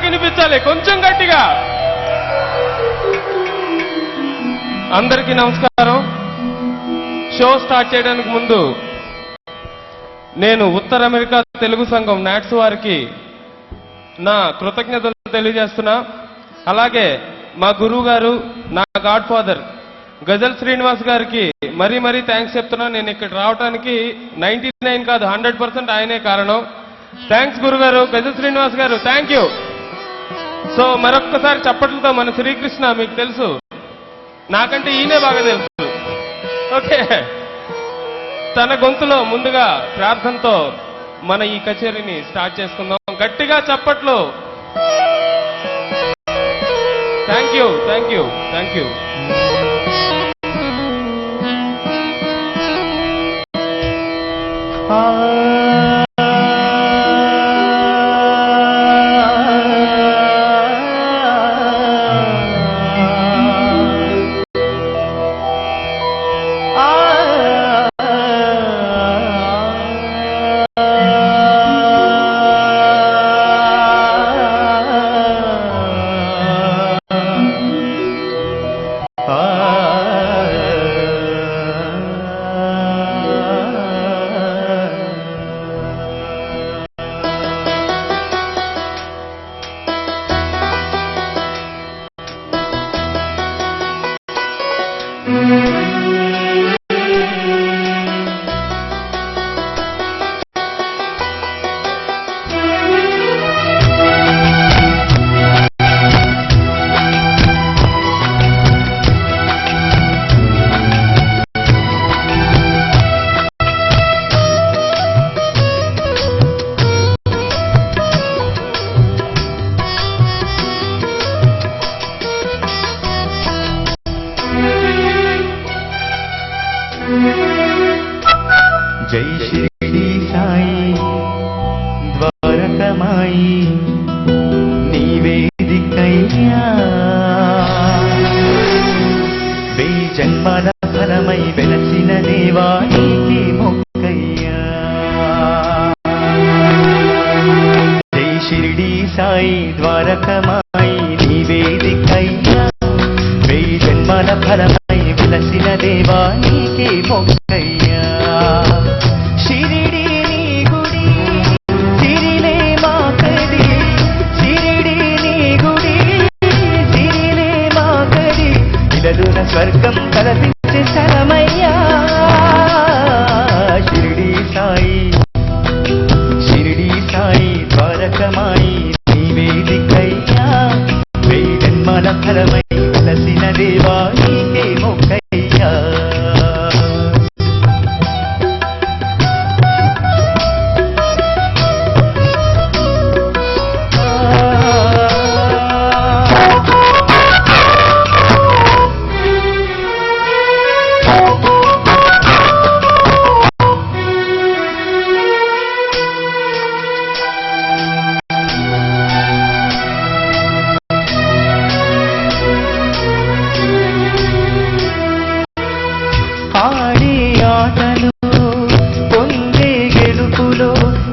వినిపించాలి కొంచెం గట్టిగా. అందరికీ నమస్కారం. షో స్టార్ట్ చేయడానికి ముందు నేను ఉత్తర అమెరికా తెలుగు సంఘం నాట్స్ వారికి నా కృతజ్ఞతలు తెలియజేస్తున్నా. అలాగే మా గురువు గారు, నా గాడ్ ఫాదర్ గజల్ శ్రీనివాస్ గారికి మరీ మరీ థ్యాంక్స్ చెప్తున్నా. నేను ఇక్కడ రావడానికి 99 కాదు 100% ఆయనే కారణం. థ్యాంక్స్ గురుగారు, గజల్ శ్రీనివాస్ గారు, థ్యాంక్ యూ. సో మరొక్కసారి చప్పట్లతో మన శ్రీకృష్ణ మీకు తెలుసు, నాకంటే ఈయనే బాగా తెలుసు. ఓకే, తన గొంతులో ముందుగా ప్రార్థనతో మన ఈ కచేరీని స్టార్ట్ చేసుకుందాం. గట్టిగా చప్పట్లు. Thank you, thank you, thank you. जय शिरडी साई द्वारकमाई निवेदिकैया वे जन्माల ఫలమై వెలసిన దేవా నీకే మొక్కయ్యా. జై షిరిడి సాయి ద్వారకమాయి నివేదికయ్యా వే జన్మాల ఫలమై వెలసిన దేవా నీకే మొక్కయ్యా. స్వర్గం కలపించే శరమయ్యా షిరిడి సాయి, షిరిడి సాయి ద్వారకమాయి నివేదికయ్యా వే జన్మాల ఫలమై వెలసిన దేవా నీకే మొక్కయ్యా. ఆడే ఆటలు పొందే గెలుపులో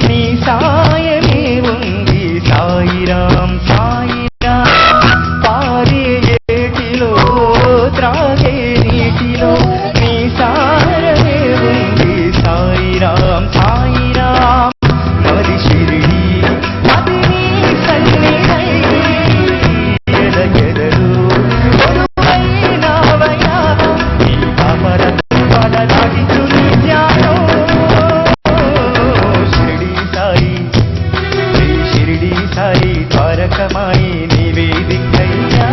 నీ సాయమే ఉంది సాయిరాం సాయిరాం. పారే ఏటిలో త్రాగే నీటిలో నీ సారమే ఉంది సాయిరాం సాయిరాం. మరి షిరిడి అది నీ సన్నిధై ఎదగెదరు కొడువైనావయ్యా నీ పాపర ద్వారకమాయి నివేదికయ్యా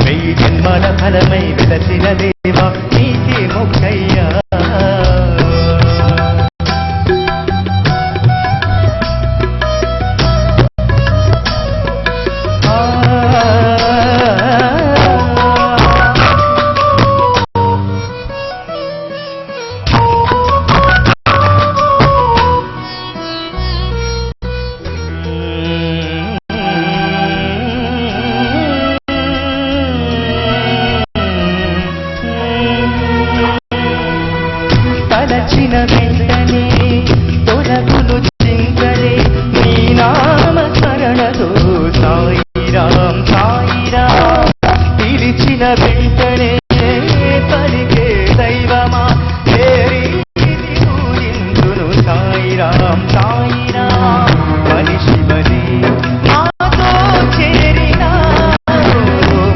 వే జన్మల ఫలమై వెలసిన దేవా నీకే మొక్కయ్యా. సాయిరాం సాయిరాం పిలిచిన వెంటనే పలికే దైవమా చేరి పూజింతును సాయిరాం సాయిరాం మనిషి బలి మాతో చేరినా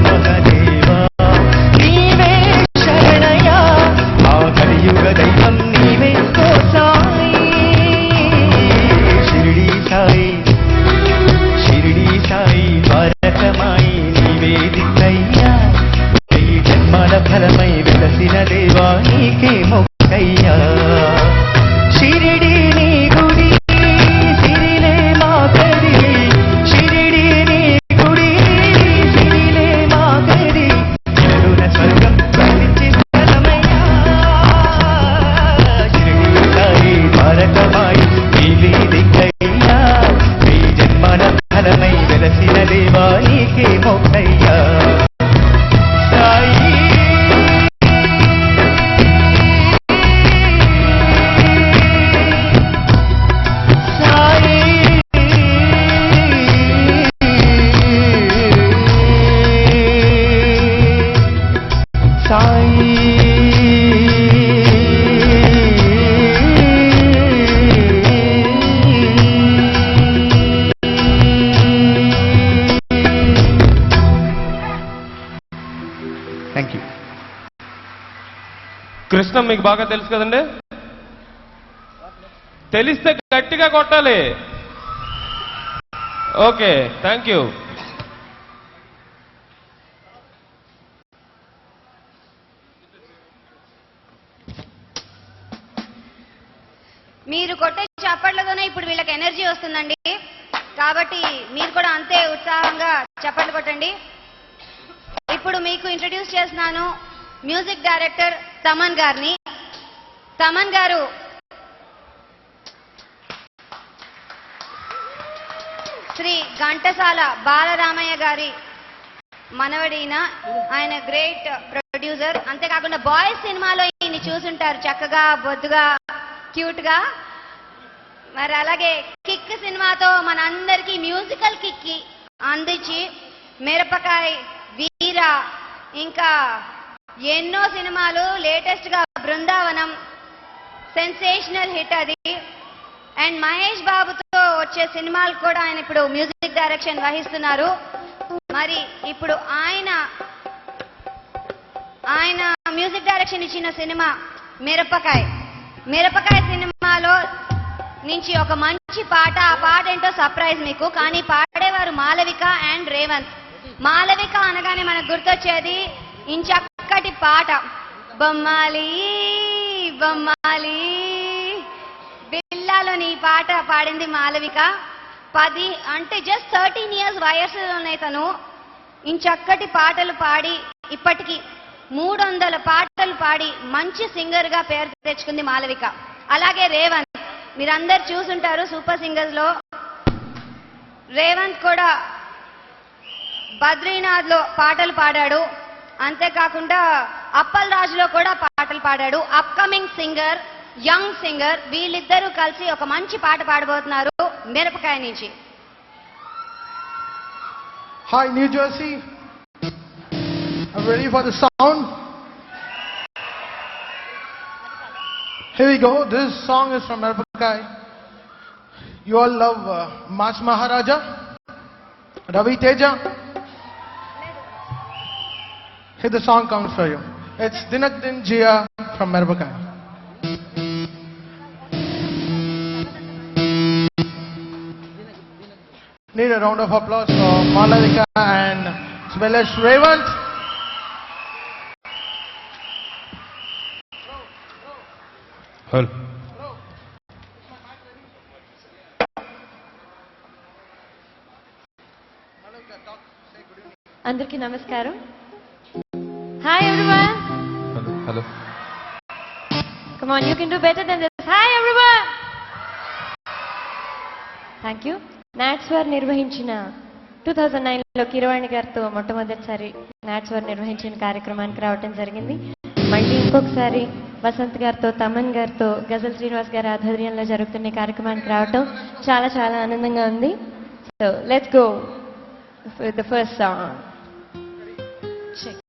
మహదేవా నీవే శరణయ్యా ఆ కలియుగ దైవం నీవే ఓ సాయి షిరిడి సాయి షిరిడి సాయి ద్వారకమాయి నీవే దిక్కయ్యా ఈ జన్మల ఫలమై వెలసిన దేవా నీకే మొక్కయ్యా షిరిడి నీ గుడి సిరిలే మా కడి షిరిడి నీ గుడి సిరిలే మా కడి కరుణ స్వర్గం పండించిన ఫలమయ్యా షిరిడి సాయి ద్వారకమాయి నీవే దిక్కయ్యా ఈ జన్మల ఫలమై వెలసిన దేవా నీకే మొక్కయ్యా సాయి సాయి సాయి థ్యాంక్ యూ కృష్ణ మీకు బాగా తెలుసు కదండి, తెలిస్తే గట్టిగా కొట్టాలి. Okay, thank you. మీరు కొట్టే చప్పట్లతోనే ఇప్పుడు వీళ్ళకి ఎనర్జీ వస్తుందండి. కాబట్టి మీరు కూడా అంతే ఉత్సాహంగా చప్పట్లు కొట్టండి. ఇప్పుడు మీకు ఇంట్రడ్యూస్ చేస్తున్నాను మ్యూజిక్ డైరెక్టర్ తమన్ గారిని. తమన్ గారు శ్రీ ఘంటసాల బాలరామయ్య గారి మనవడిన. ఆయన గ్రేట్ ప్రొడ్యూసర్. అంతేకాకుండా బాయ్స్ సినిమాలో ఈయన చూసుంటారు, చక్కగా బొద్దుగా క్యూట్ గా. మరి అలాగే కిక్ సినిమాతో మన అందరికీ మ్యూజికల్ కిక్ అందించి మిరపకాయ, వీర, ఇంకా ఎన్నో సినిమాలు, లేటెస్ట్ గా బృందావనం సెన్సేషనల్ హిట్ అది. అండ్ మహేష్ బాబుతో వచ్చే సినిమాలు కూడా ఆయన ఇప్పుడు మ్యూజిక్ డైరెక్షన్ వహిస్తున్నారు. మరి ఇప్పుడు ఆయన మ్యూజిక్ డైరెక్షన్ ఇచ్చిన సినిమా మిరపకాయ. మిరపకాయ సినిమాలో నుంచి ఒక మంచి పాట. ఆ పాట ఏంటో సర్ప్రైజ్ మీకు, కానీ పాడేవారు మాలవిక అండ్ రేవంత్. మాలవిక అనగానే మనకు గుర్తొచ్చేది ఇంచక్కటి పాట, బొమ్మాలి బొమ్మాలి బిల్లాలోని ఈ పాట పాడింది మాలవిక. 10 అంటే జస్ట్ 13 ఇయర్స్ వయసులోనే తను ఇంచక్కటి పాటలు పాడి ఇప్పటికీ 300 పాటలు పాడి మంచి సింగర్ గా పేరు తెచ్చుకుంది మాలవిక. అలాగే రేవంత్, మీరందరు చూసుంటారు సూపర్ సింగర్స్ లో. రేవంత్ కూడా బద్రీనాథ్ లో పాటలు పాడాడు. అంతేకాకుండా అప్పల్ రాజులో కూడా పాటలు పాడాడు. అప్కమింగ్ సింగర్, యంగ్ సింగర్, వీళ్ళిద్దరూ కలిసి ఒక మంచి పాట పాడబోతున్నారు మిరపకాయ నుంచి. Hi, New Jersey. I'm ready for the sound. Here we go. This song is from Mirapakai. You all love Mas Maharaja, Ravi Teja. Here the song comes for you. It's Dinak Din Jia from Mirapakai. Need a round of applause for Malavika and as well as Revant. అందరికీ నమస్కారం. Hi everyone. Hello. Come on, you can do better than this. Hi everyone. Thank you. నాట్స్వర్ నిర్వహించిన 2009లో కిరవాణి గారితో మొట్టమొదటిసారి నాట్స్వర్ నిర్వహించిన కార్యక్రమానికి రావటం జరిగింది. మళ్ళీ ఇంకొకసారి వసంత్ గారితో, తమన్ గారితో, గజల్ శ్రీనివాస్ గారి ఆధ్వర్యంలో జరుగుతున్న కార్యక్రమానికి రావటం చాలా చాలా ఆనందంగా ఉంది. So let's go. with the first song. Check.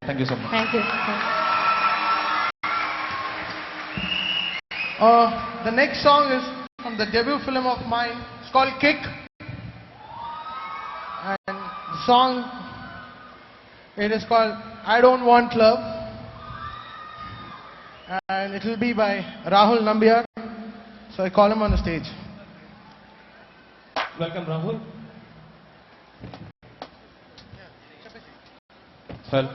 Thank you so much. Thank you. The next song is from the debut film of mine. It's called Kick. And the song, it is called I Don't Want Love. And it will be by Rahul Nambiar. So I call him on the stage. Welcome Rahul. Sir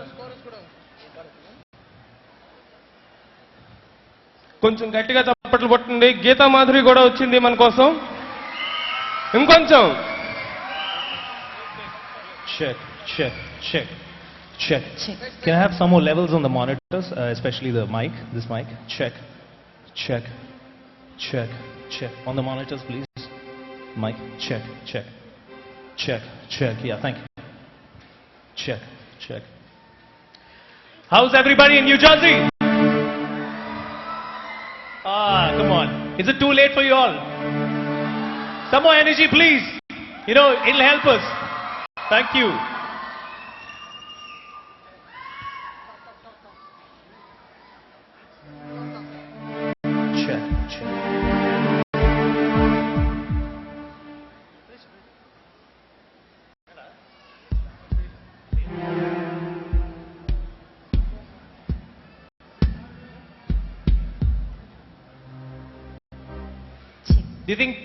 కొంచెం గట్టిగా చప్పట్లు కొట్టండి. గీతా మాధురి కూడా వచ్చింది మన కోసం. ఇంకొంచెం. Check, check, check, check. Can I have some more levels on the monitors, especially the mic, this mic? Check, check, check, check. On the monitors, please. Mic, check, check, check, check. Yeah, thank you. Check, check. How's everybody in New Jersey? Come on. Is it too late for you all? Some more energy, please. You know, it'll help us. Thank you. Check, check. Do you think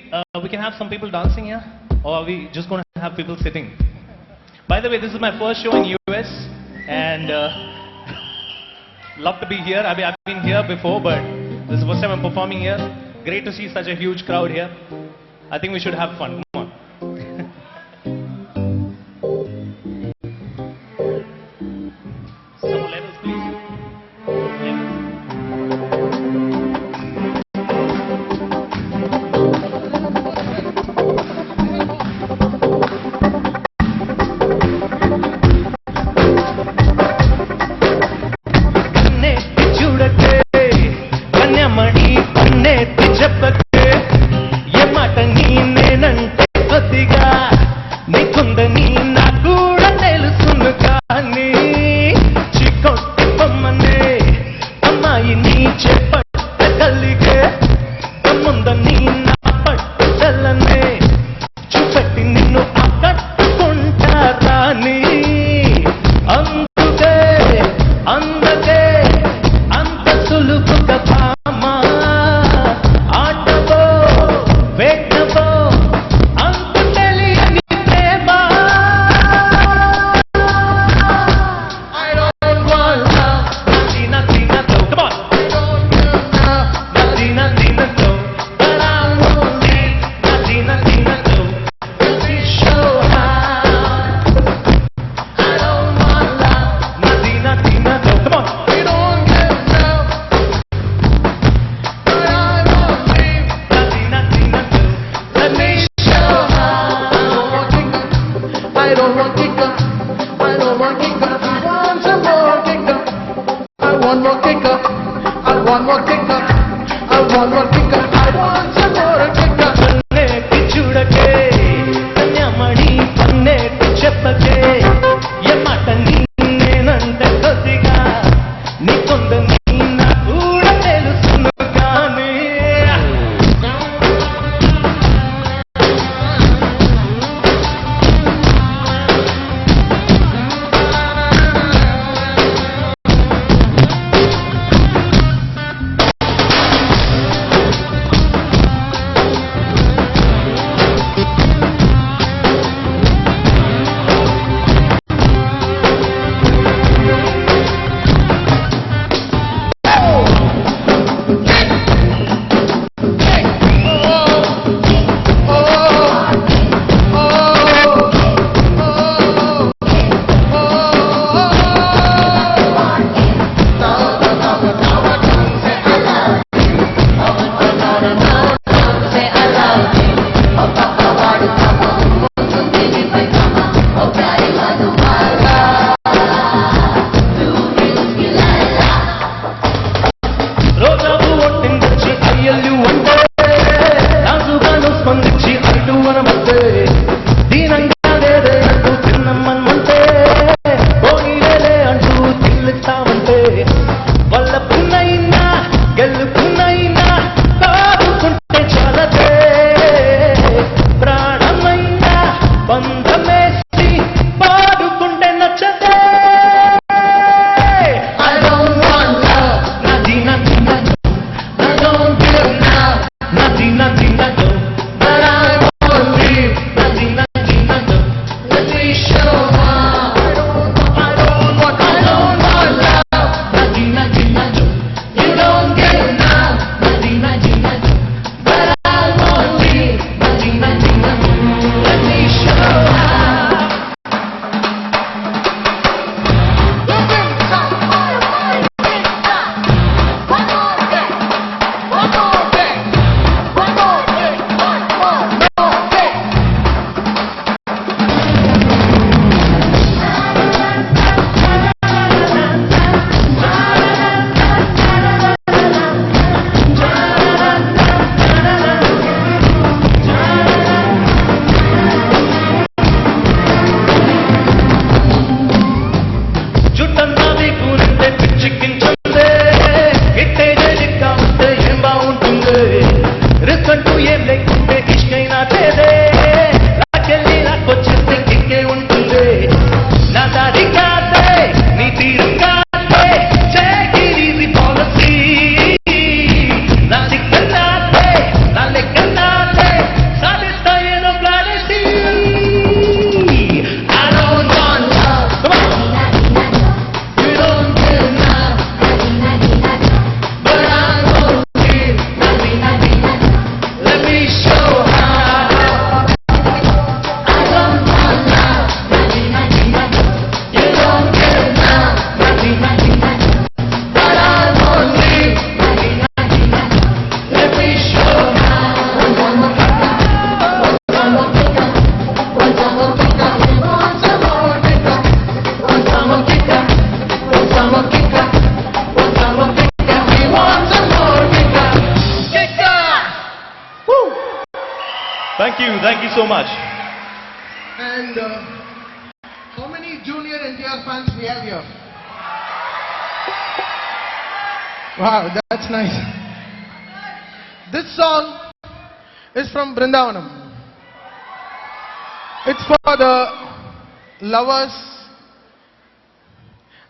we can have some people dancing here? Or are we just going to have people sitting? By the way, this is my first show in US and love to be here. I mean, I've been here before, but this is the first time I'm performing here. Great to see such a huge crowd here. I think we should have fun. Come on. Some more levels, please. Levels. Thank you so much. And how many junior NTR fans we have here? Wow, that's nice. This song is from Brindavanam. It's for the lovers.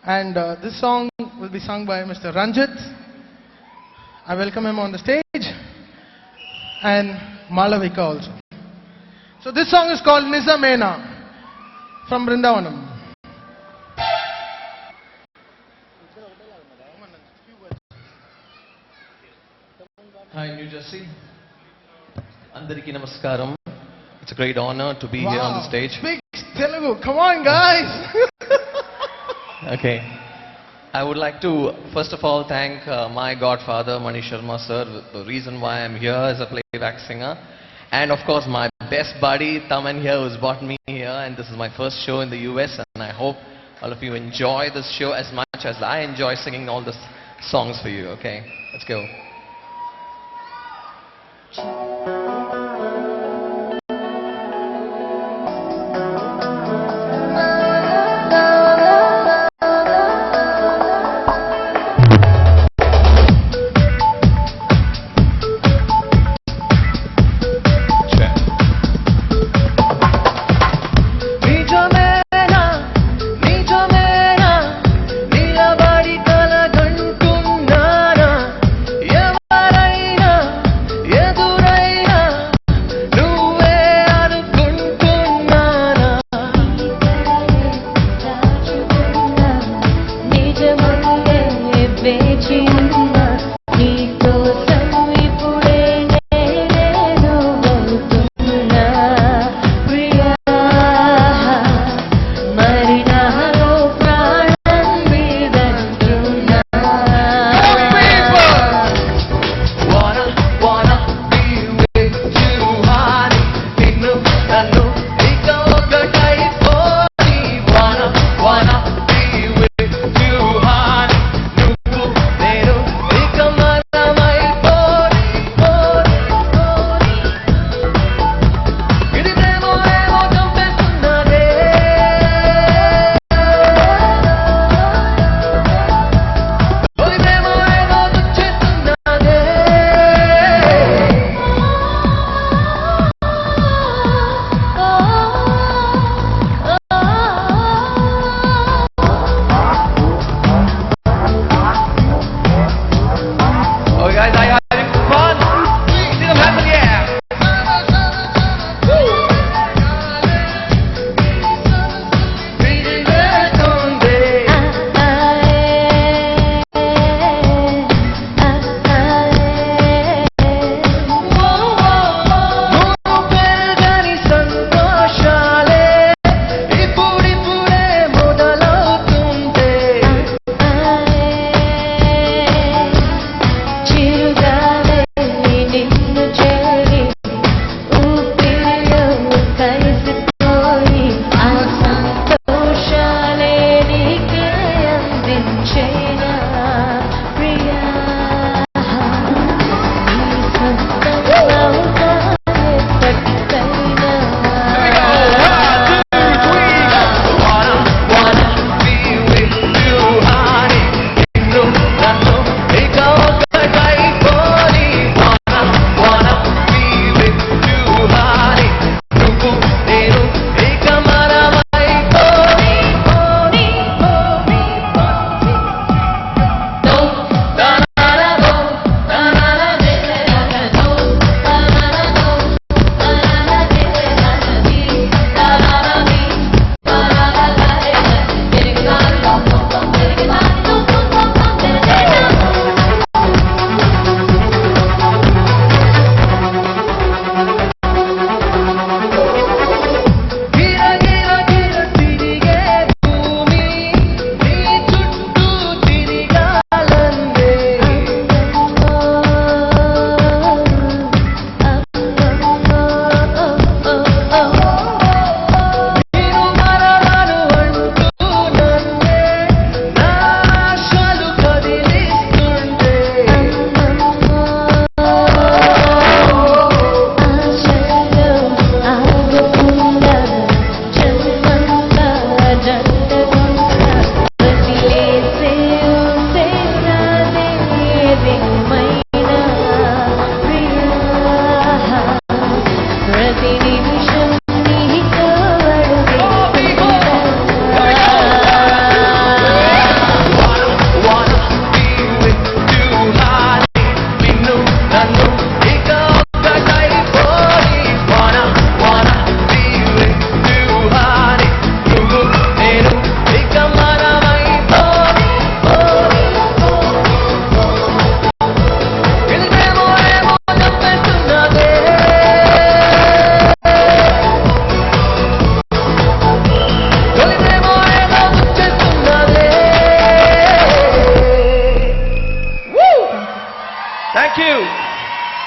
And this song will be sung by Mr. Ranjit. I welcome him on the stage. And Malavika also. So this song is called Nizamena from Brindavanam. Hi, New Jersey. Andariki namaskaram. It's a great honor to be here on the stage. Speak Telugu. Come on, guys. Okay. I would like to, first of all, thank my godfather, Mani Sharma sir, the reason why I'm here as a playback singer. And of course, my best buddy, Taman here, who's brought me here. And this is my first show in the US. And I hope all of you enjoy this show as much as I enjoy singing all the songs for you. Okay, let's go. నిజమేనా నిలబడి కలగంటున్నానా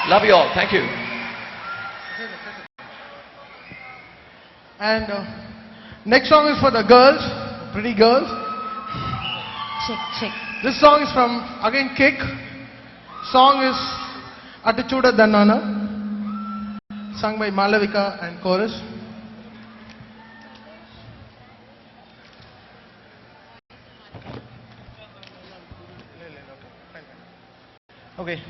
Love you all. Thank you. And next song is for the girls, pretty girls. Check. This song is from, again, Kick. Song is Atu Chuda Dannana, sung by Malavika and chorus. Okay.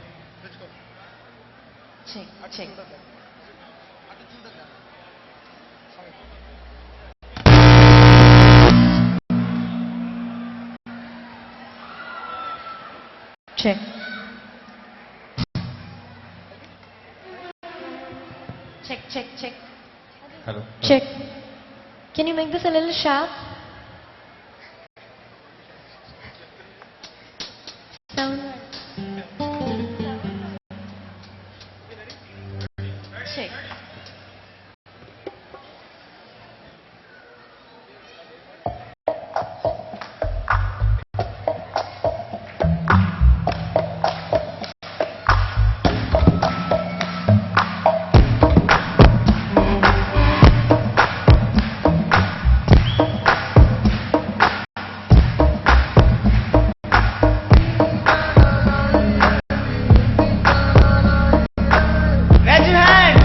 Check. Check. Check. Hello. Check. Can you make this a little sharp? Sound. Check. Raise your hand.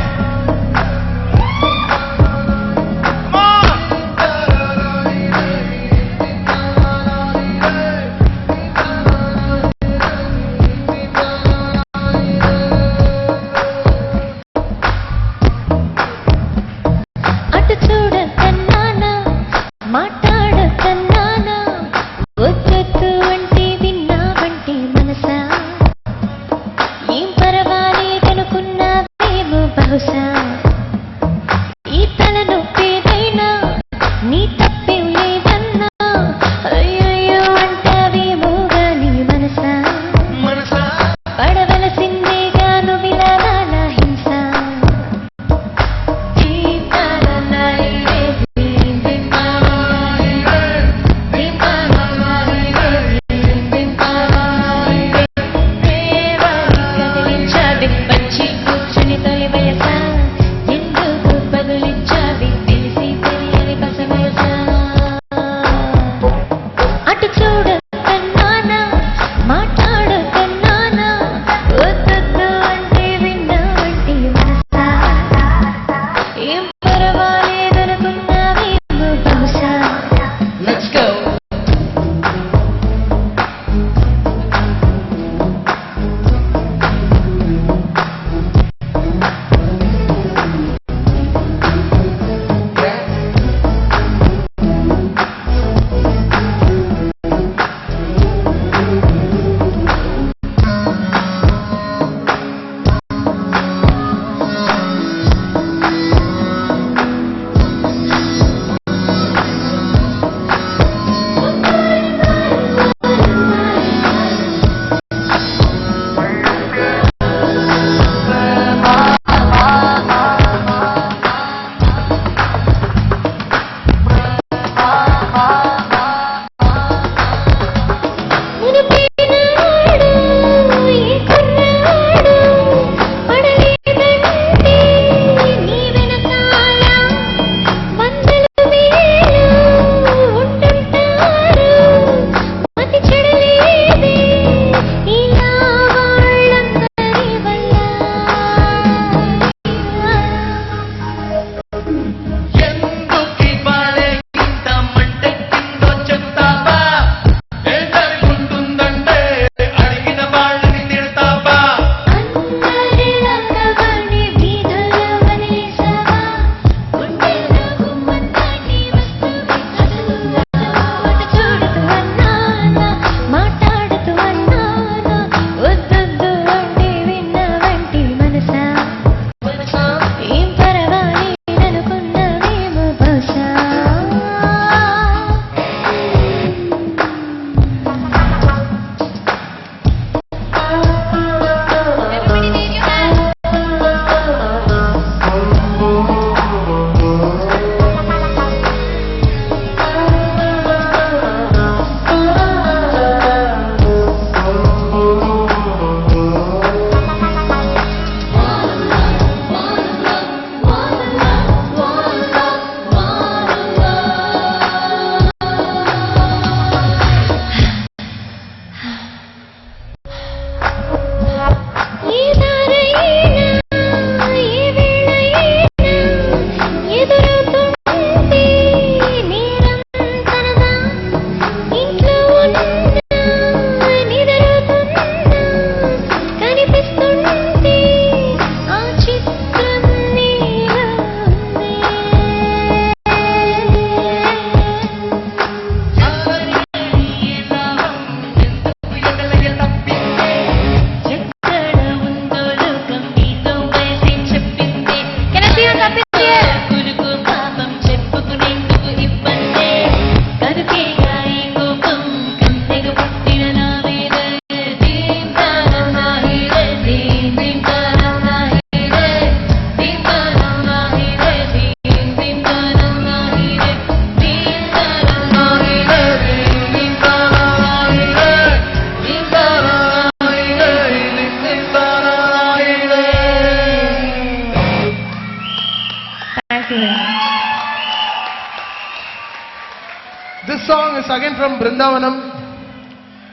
This song is again from Brindavanam.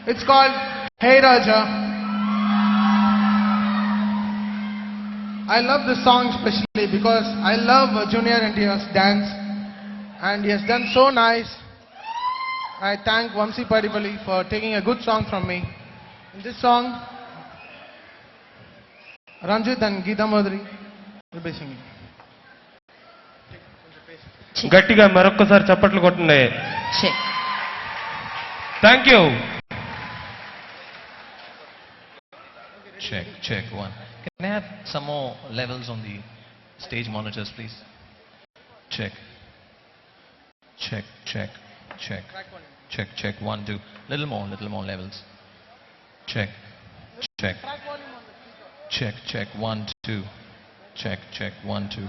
It's called Hey Raja. I love this song especially because I love Junior NTR's dance and he has done so nice. I thank Vamsi Paripalli for taking a good song from me. In this song, Ranjit and Geeta Madhuri will be singing. గట్టిగా మరొక్కసారి చప్పట్లు కొట్టండి. Thank you. Check, check, one. Can I have some more levels on the stage monitors, please? Check. Check, check, check. Check, check, 1, 2. Little more levels. Check, check. Check, check, 1, 2. Check, check, 1, 2.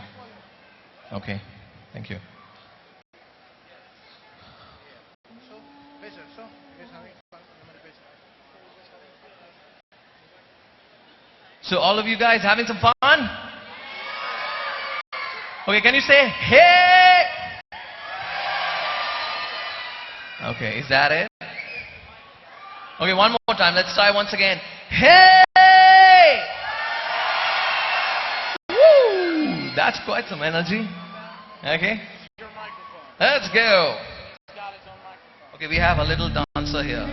Okay, thank you. So all of you guys having some fun? Okay, can you say, hey? Okay, is that it? Okay, one more time. Let's try once again. Hey! Woo! That's quite some energy. Okay? Let's go. Okay, we have a little dancer here.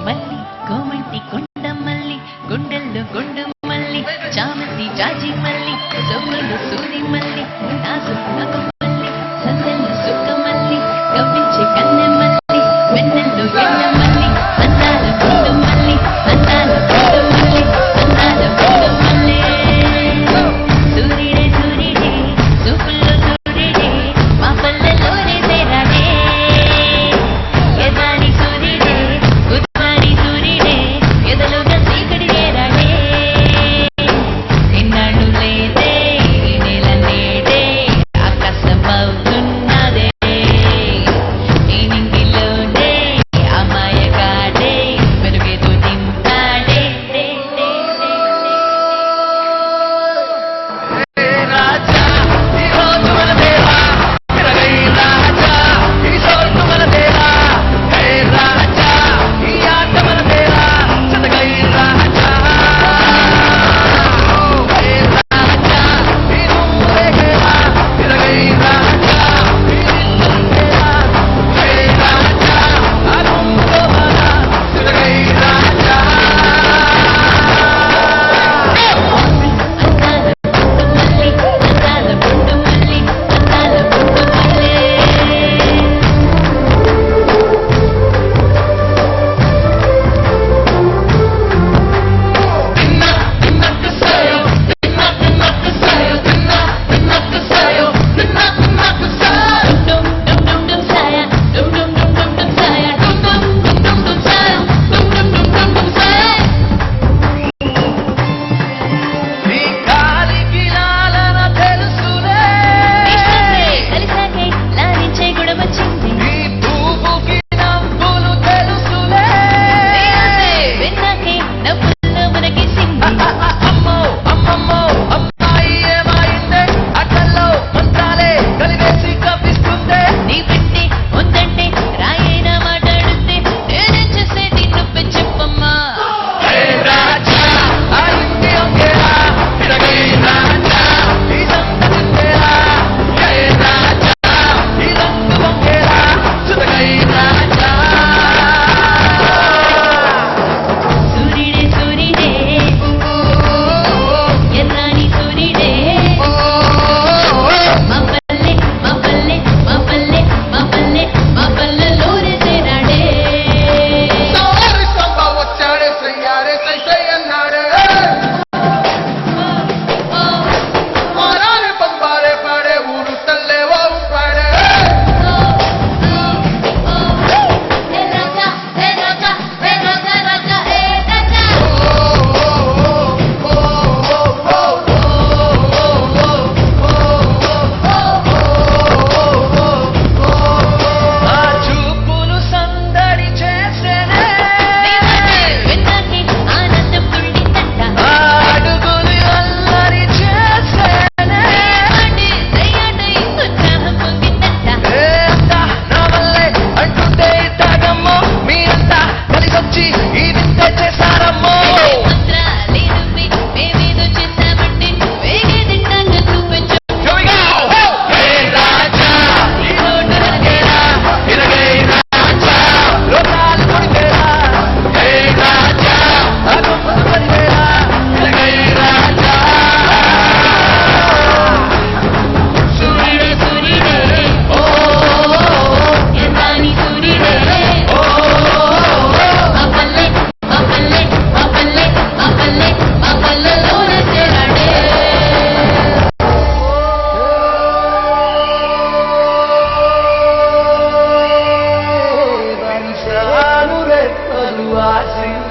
మల్లి కోమటి కొండ మల్లి గుండెల్లో గుండు మల్లి చామంతి జాజి మల్లి సొమ్ములు సూది మల్లి నాసు నగు మల్లి సందెల్లో సుక్క మల్లి కవ్వించే కన్నె మల్లి వెన్నెల్లో ఎండ మల్లి అందాల గుండు మల్లి అందాల గుండు మల్లి అందాల గుండు మల్లి సూర్యుడే సూర్యుడే సూపుల్లో సూర్యుడే మా పల్లెలోనే తేరాడే ఎదాని సూర్యుడే ఉద్దాని సూర్యుడే ఎదలుగా చీకటి చేరాడే నిన్నాడు లేదే ఈ నెల నేడే ఆకాశం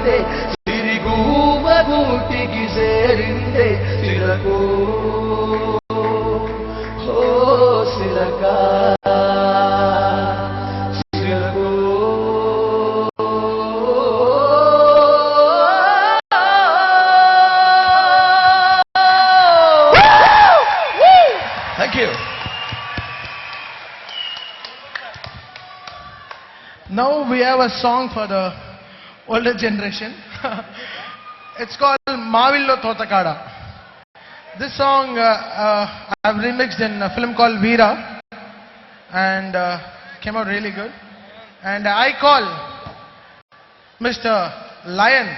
జారిందే సిరిగూమ గూటికి చేరిందే సిరకు ఓ సిలక సిరకు Thank you. Now we have a song for the older generation. It's called Mavillo Thotakada. This song I've remixed in a film called Veera, and came out really good. And I call Mr. Lion.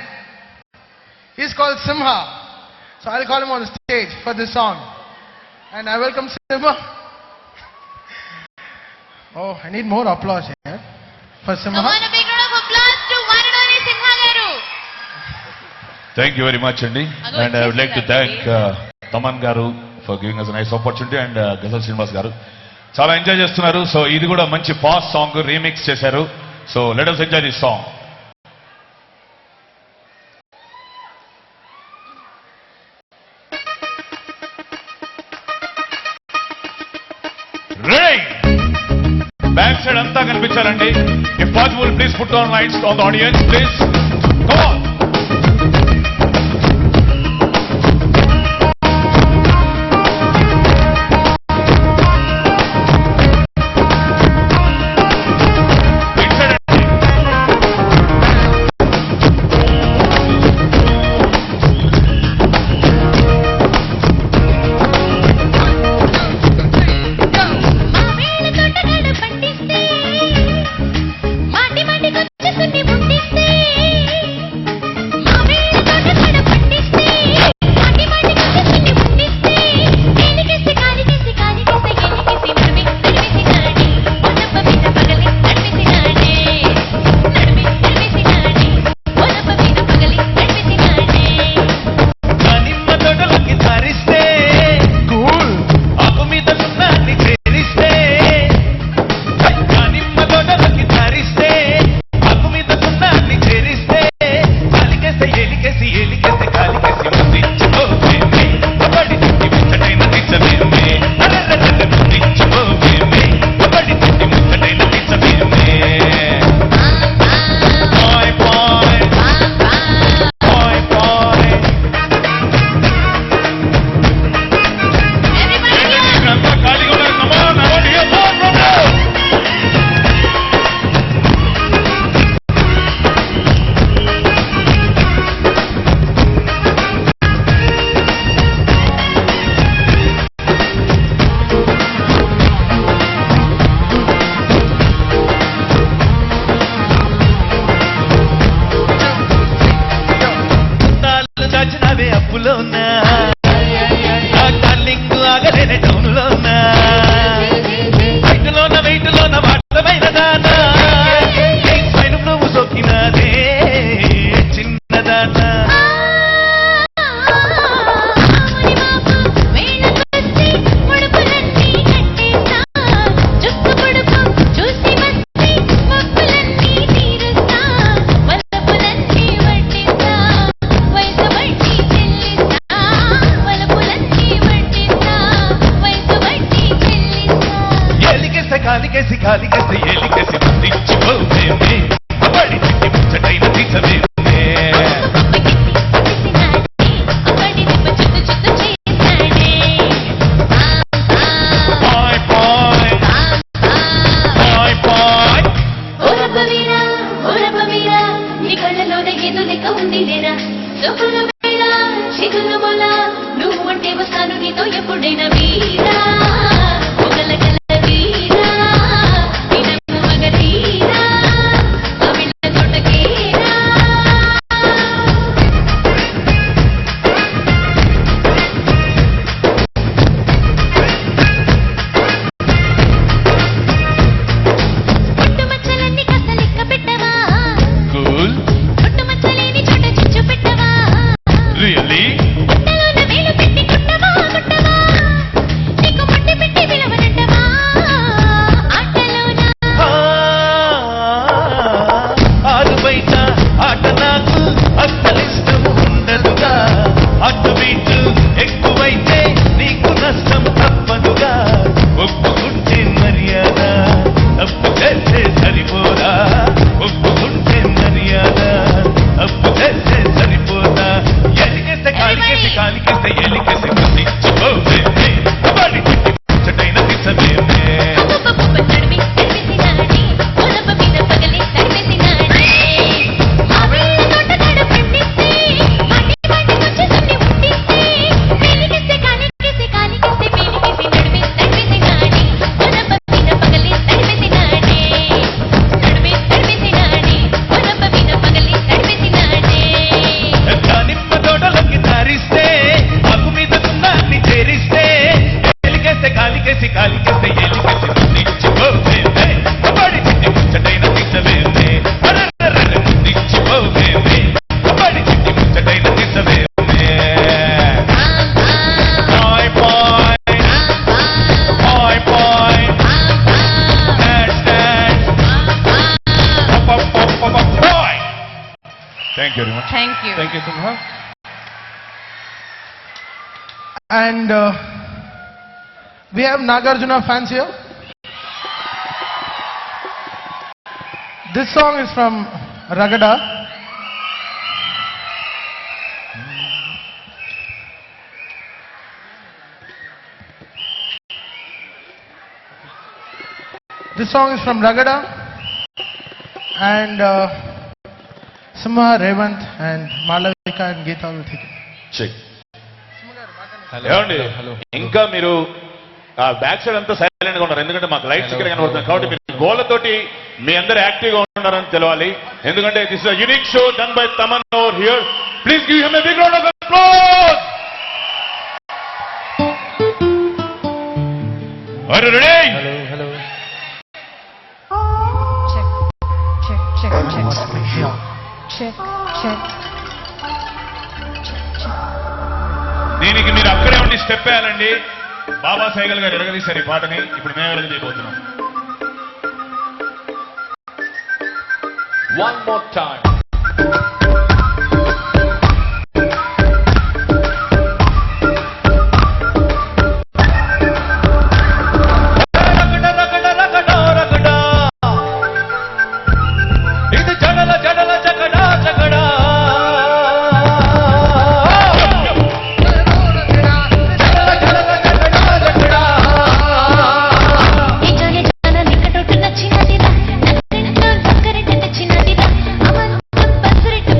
He's called Simha, so I'll call him on the stage for this song. And I welcome Simha. Oh, I need more applause here for Simha. Come on, a big round of applause to one and only Simha garu. Thank you very much, Andy. And I would like to thank Taman Garu for giving us a nice opportunity, and Ghazal Srinivas Garu. చాలా enjoy చేస్తున్నారు. So ఇది కూడా మంచి fast song remix చేశారు. So let us enjoy this song. Back side అంతా కనిపించాలండి. If possible please put on lights on the audience please. Come on. Really? పుట్టలోన వేలు పెట్టి కుట్టవా కుట్టవా నీకు మట్టి thank you very much. Thank you. Thank you Simha. And we have Nagarjuna fans here. This song is from Ragada. This song is from Ragada. And Simha, Revant and Malavika and Geeta will take it. Check. ఏమండి ఇంకా మీరు back side అంతా silent గా ఉన్నారు, ఎందుకంటే మాకు lights ఇక్కడ కనబడుతుంది కాబట్టి మీరు గోళ్ళతోటి మీ అందరు యాక్టివ్ గా ఉన్నారని తెలవాలి. ఎందుకంటే this is unique show done by Thaman over here. Please give him a big round of applause. Are you ready? Hello. Check. దీనికి మీరు అక్కడే ఉండి స్టెప్ వేయాలండి. బాబా సైగల్ గారు ఎరగదీశారు ఈ పాటని, ఇప్పుడు మేము ఎరగదీయబోతున్నాం. One more time. ఇది జడల జడల జగడా జగడా. నికటొట్టు నచ్చినదిరా, నన్నెంతో దగ్గర తెచ్చినదిరా, అమంతం పసరెట్టు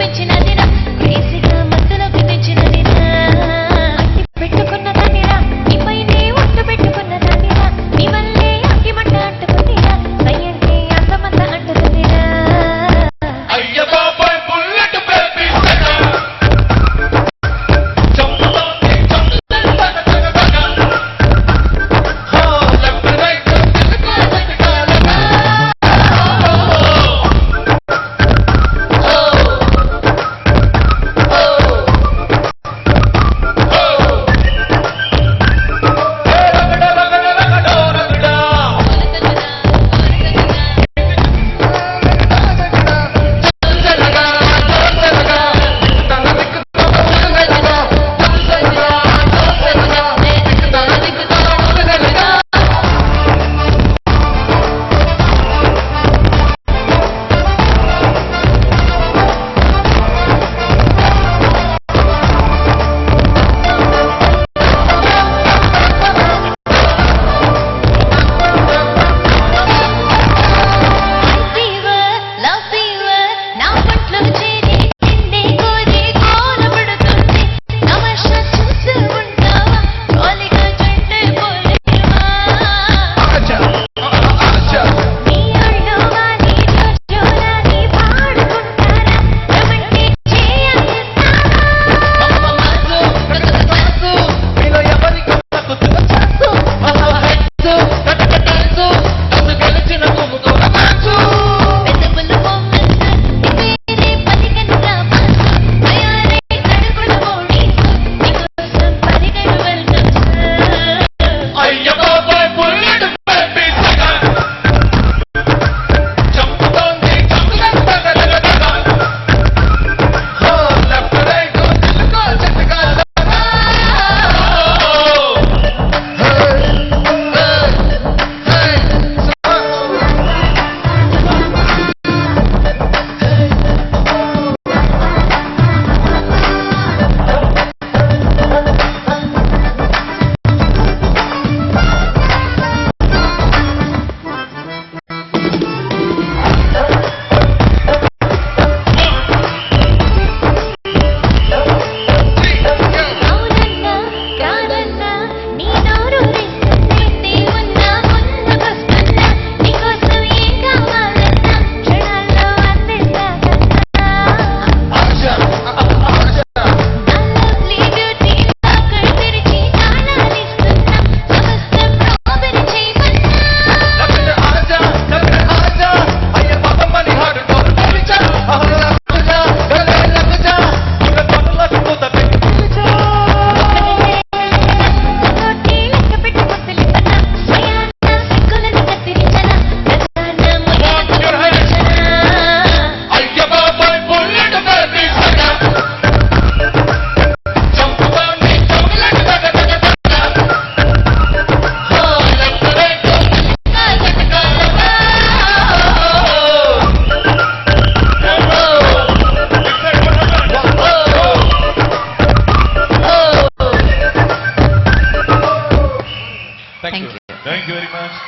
వెరీ మచ్.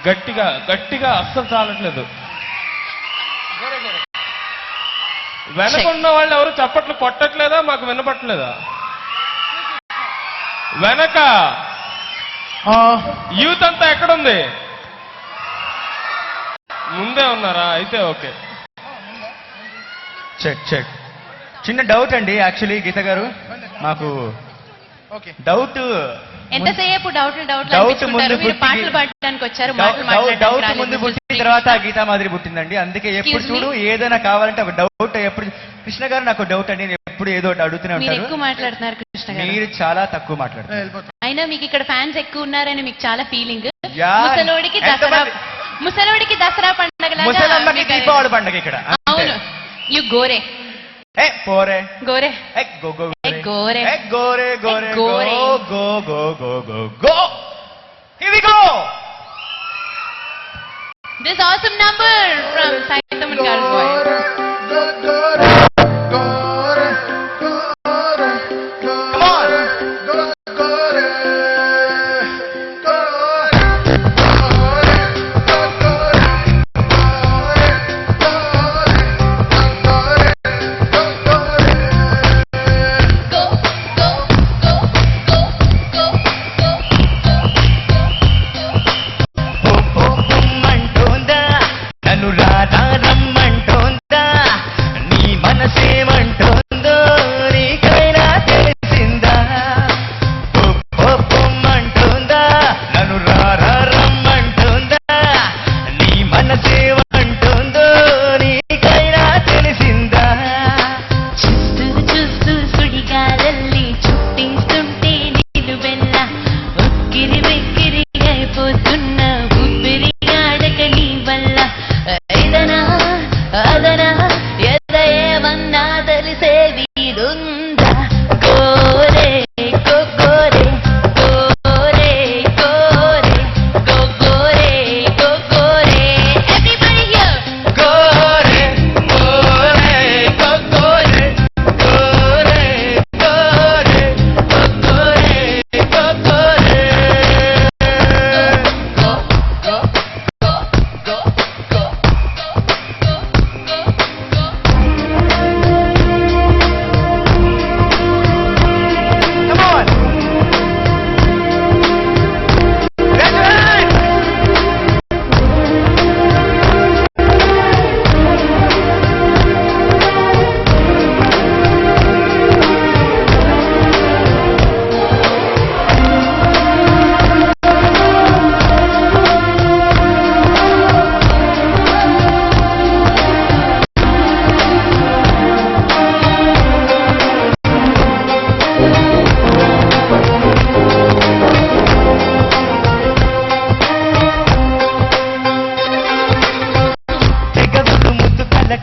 గట్టిగా గట్టిగా అస్సలు చాలట్లేదు. వెనకున్న వాళ్ళు ఎవరు చప్పట్లు కొట్టట్లేదా? మాకు వినపట్లేదా? వెనక యూత్ అంతా ఎక్కడుంది? ముందే ఉన్నారా? అయితే ఓకే. Check check. చిన్న డౌట్ అండి, యాక్చువల్లీ గీత గారు, మాకు డౌట్. ఎంతసేపు డౌట్ ముందు పాటలు పాడడానికి వచ్చారు, డౌట్ ముందు పుట్టిన తర్వాత గీతా మాదిరి పుట్టిందండి. అందుకే ఎప్పుడు చూడు ఏదైనా కావాలంటే ఒక డౌట్. ఎప్పుడు కృష్ణ గారు నాకు డౌట్ అండి, నేను ఎప్పుడు ఏదో ఒకటి అడుగుతూనే మీరు ఉంటారు. ఎక్కువ మాట్లాడుతున్నారు కృష్ణ గారు. మీరు చాలా తక్కువ మాట్లాడుతున్నారు. అయినా మీకు ఇక్కడ ఫ్యాన్స్ ఎక్కువ ఉన్నారని మీకు చాలా ఫీలింగ్. యా, ముసలోడికి దసరా పండుగ, ముసలమ్మకి దీపావళి పండుగ ఇక్కడ. అవును. యు గోరే పోరే గోరే గో గో గోరే గోరే గోరే గోరే go go go go go. Here we go. This awesome number from Sai Taman Girls Voice. Come on.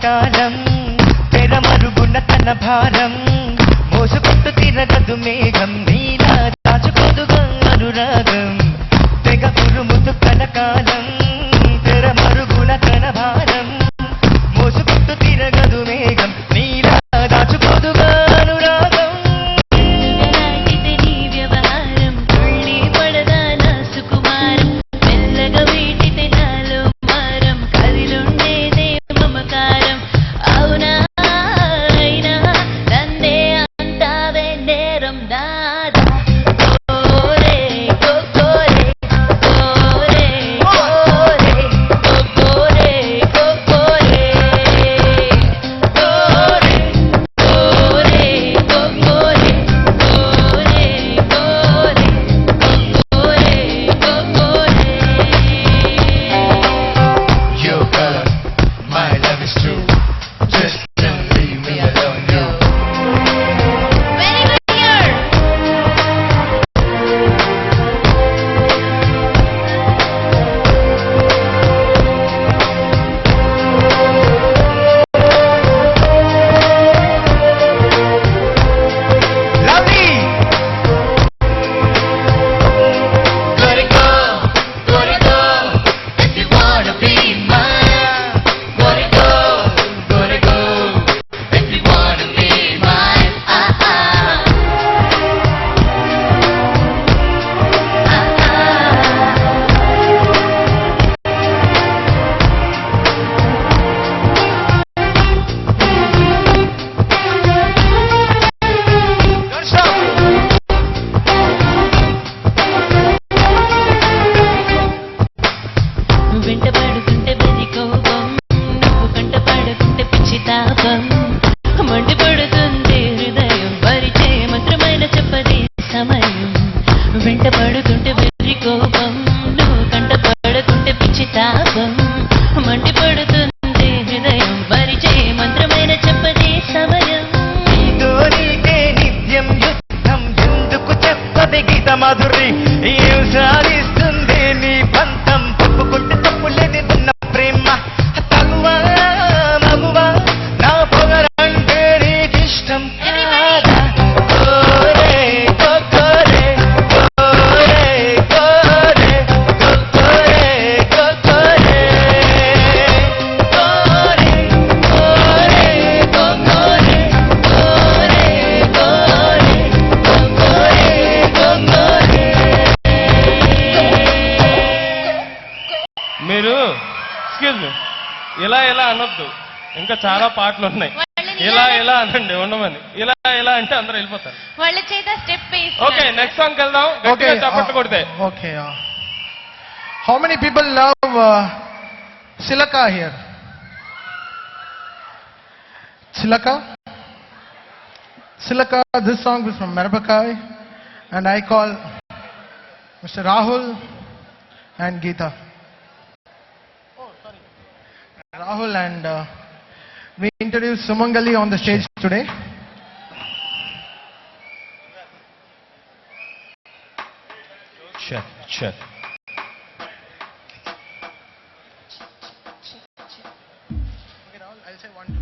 కాలం తెరమరుగున్న తన భారం మోసుకుంటూ తిరగదు మేఘం నీలా దాచుకోదుగా అనురాగం తెగ పురుముతు కలకాలం తెరమరుగున తన భారం మోసుకుంటూ తిరగదు మేఘం నీలా దాచుకోదుగా అనురాగం వ్యవహారం తుళ్ళి పడదా నా సుకుమారం మెల్లగా వీటితే నాలో మారం కదిలుండేదే మమకారం అవునా అయినా నన్నే అంటావే నేరం దారి తాపం మండిపడుతుంది హృదయం పరిచే మంత్రమైన చెప్పదే సమయం వెంట పడుతుంటే వెర్రి కోపం నువ్వు కంట పడుతుంటే పిచ్చి తాపం మండిపడుతుంది హృదయం పరిచే మంత్రమైన చెప్పదే సమయం నీతో నీకే నిత్యం యుద్ధం ఎందుకు చెప్పదే గీత మాధురి ఏం సాధిస్తుంది నీ పంతం తప్పుకుంటే తప్పులేని ఉన్న ప్రేమ తగువా మగువా నా పొగరంటే నీకిష్టం కాదా కోరే కోరే కోరే కోరే కోరే కోరే కోరే మీరు ఎక్స్క్యూజ్ మీ ఇలా ఇలా అనొద్దు, ఇంకా చాలా పాటలు ఉన్నాయి. ఇలా ఇలా అనండి ఉండమని. ఇలా ఇలా అంటే అందరూ వెళ్ళిపోతారు. వాళ్ళ చేత స్టెప్ ఓకే, నెక్స్ట్ సాంగ్ వెళ్దాం. గట్టిగా చప్పట్లు కొడితే. Okay. How many people love Silaka here? Silaka? Silaka, this song is from Merapakai, and I call Mr. Rahul and Geeta. Rahul and we introduce Sumangali on the stage today. Check, check. Okay, Rahul, I'll say 1, 2.